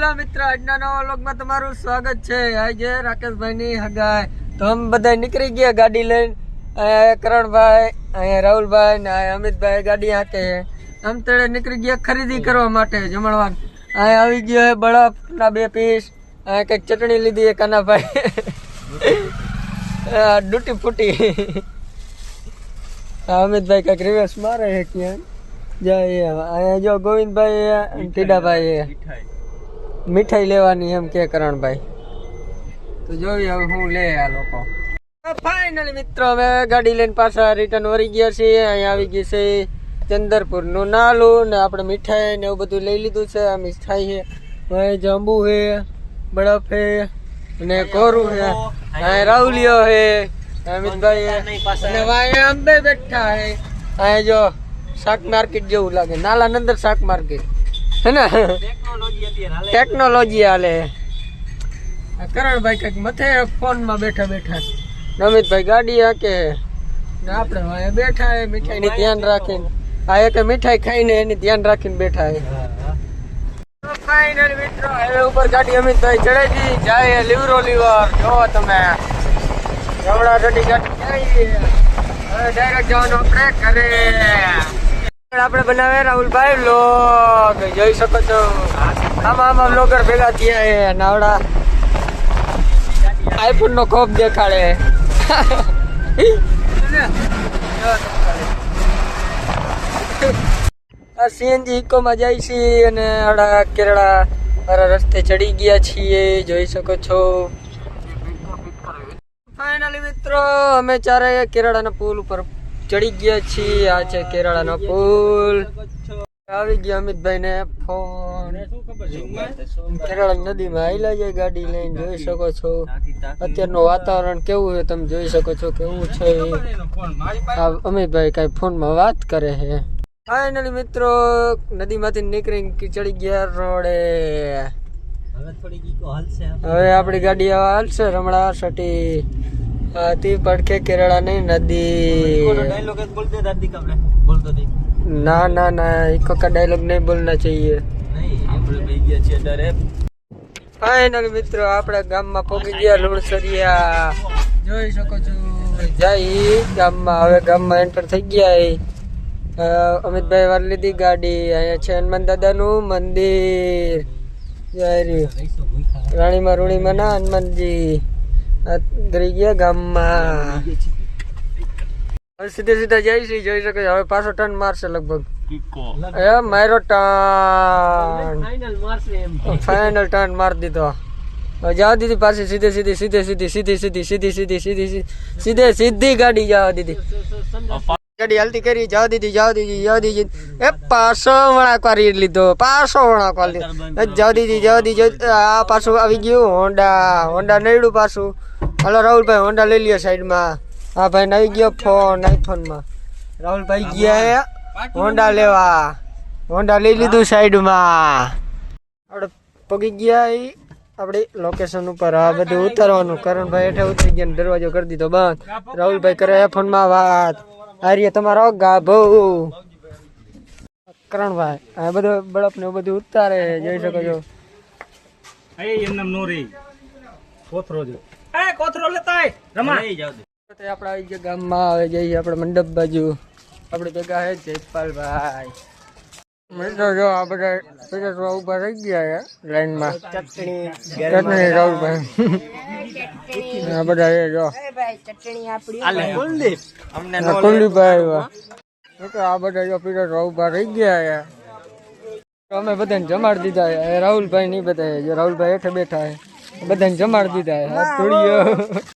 Hello મિત્ર, આજના નવા વ્લોગમાં તમારું સ્વાગત છે। આજે રાકેશભાઈની હગાઈ તો हम બધા નીકળી ગયા ગાડી લઈને। કરણભાઈ, અહીંયા રાહુલભાઈ ને અમિતભાઈ ગાડી હાકે આમ તળે નીકળી ગયા ખરીદી કરવા માટે જમણવાર। અહીંયા આવી ગયો હે બરફ ના 2 પીસ, અહીંયા કંઈક ચટણી લીધી હે કાનાભાઈ ડૂટી ફૂટી। અમિતભાઈ કંઈક રિવર્સ મારે હે ક્યાં જાય। અહીંયા જો ગોવિંદભાઈ ટીડાભાઈ મીઠાઈ લેવાની એમ કે કરણભાઈ, તો જોઈએ હવે હું લે આ લોકો। ફાઇનલી મિત્રો અમે ગાડી લઈને પાછા રિટર્ન વળી ગયા છીએ। અહીંયા આવી ગઈ છે ચંદરપુર નું નાલું ને આપણે મીઠાઈ ને એવું બધું લઈ લીધું છે। આ મીઠાઈ છે, અહીંયા જાંબુ છે, બરફ છે અને કોરું છે, અહીંયા રાહુલિયો છે, અમિતભાઈ અને અહીંયા અંબે બેઠા છે। અહીંયા જો શાક માર્કેટ જેવું લાગે, નાલાનંદર શાક માર્કેટ है ना, टेक्नोलॉजी हाले। करणभाई कईक मथे फोन में बैठा बैठा, नमितभाई गाड़ी आके ने आपणे वाया बैठा है, मिठाई नी ध्यान राखीने आ एक मिठाई खाईने एनी ध्यान राखीने बैठा है। तो फाइनल मित्रो हाईवे ऊपर गाड़ी अमितभाई चढ़ेगी जाए लिवरो लिवर जो तमे जवड़ा डडी गाड़ी जाए હવે ડાયરેક્ટ જવાનો આપણે ઘરે। આપણે બનાવે રાહુલભાઈ વ્લોગ જોઈ શકો છો। આમાં વ્લોગર ભેગા થયા છે, નાવડા આઈફોન નો ખોપ દેખાડે। આ સીએનજી ઇકો માં જાય છે અને આડા કેરળા વાળા રસ્તે ચડી ગયા છીએ, જોઈ શકો છો। ફાઇનલી મિત્રો અમે ચારે કેરળાના પુલ ઉપર ચડી ગયા છીએ। આ છે કેરળાનો પુલ। આવી ગયા અમિતભાઈ ને ફોન, કેરળા નદીમાં આયલા જાય ગાડી લઈને, જોઈ શકો છો। અત્યારનું વાતાવરણ કેવું છે તમે જોઈ શકો છો કેવું છે। અમિતભાઈ કઈ ફોનમાં વાત કરે છે। ફાઇનલી મિત્રો નદીમાંથી નીકળીને ચડી ગયા રોડે। હવે આપણી ગાડી હાલશે રમણા સટી आती पढ़ के केरला नहीं नदी। ना ना ना इको का डायलॉग नहीं बोलना चाहिए। फाइनल मित्रों આપણે ગામમાં પહોંચી ગયા લુણસરિયા, જોઈ શકો છો। જઈ ગામમાં, હવે ગામમાં એન્ટર થઈ ગયા। અમિતભાઈ વાર લીધી ગાડી। અહીંયા છે હનુમાન દાદાનું મંદિર, જય રાણીમાં રૂણીમાં ના હનુમાનજી ગરી ગયા ગામમાં। હવે સીધે સીધા જાય છે, જોઈ શકે। હવે પાછો ટર્ન મારશે લગભગ, મારો ટર્ન ફાઇનલ ટર્ન મારી દીધો। હવે જવા દીધી પાછી સીધે સીધી સીધે સીધી સીધી સીધી સીધી સીધી સીધી સીધે સીધી ગાડી જવા દીધી। ગાડી હાલતી કરી જવા દીધી જવા દીધી જવા દીધી। એ પાછો વળાંકવા લીધો, પાછો વળાંકવા લીધો, જવા દીધી જવા દીધી। આ પાછું આવી ગયું હોન્ડા નડ્યું પાછું। હાલો રાહુલભાઈ હોન્ડા લઈ લ્યો સાઈડમાં। હા ભાઈ આવી ગયો ફોન, આઈફોનમાં રાહુલભાઈ ગયા હે હોન્ડા લેવા, હોન્ડા લઈ લીધું સાઈડમાં। આપણે પગી ગયા આપણી લોકેશન ઉપર। આ બધું ઉતારવાનું, કરણભાઈ હેઠે ઉતરી ગયા, દરવાજો કરી દીધો બંધ। રાહુલભાઈ કરે ફોનમાં વાત, આર્ય તમારો ગાભો કરણભાઈ આ બધું બળફ ને બધું ઉતારે, જોઈ શકો છો। આપણે આવી ગયા ગામમાં, હવે જઈએ આપણે મંડપ બાજુ। આપણે ભેગા હે જયપાલભાઈ મિત્રો, જો આ બધા પીરસવા ઉભા રહી ગયા લાઈનમાં। ચટણી રાહુલભાઈ આ બધા એ જો કુલદીપભાઈ આ બધા જો પીરસવા ઉભા રહી ગયા। અમે બધાને જમાડી દીધા। રાહુલભાઈ નહીં બધા, જો રાહુલભાઈ હેઠે બેઠા હે, બધાને જમાડી દીધા।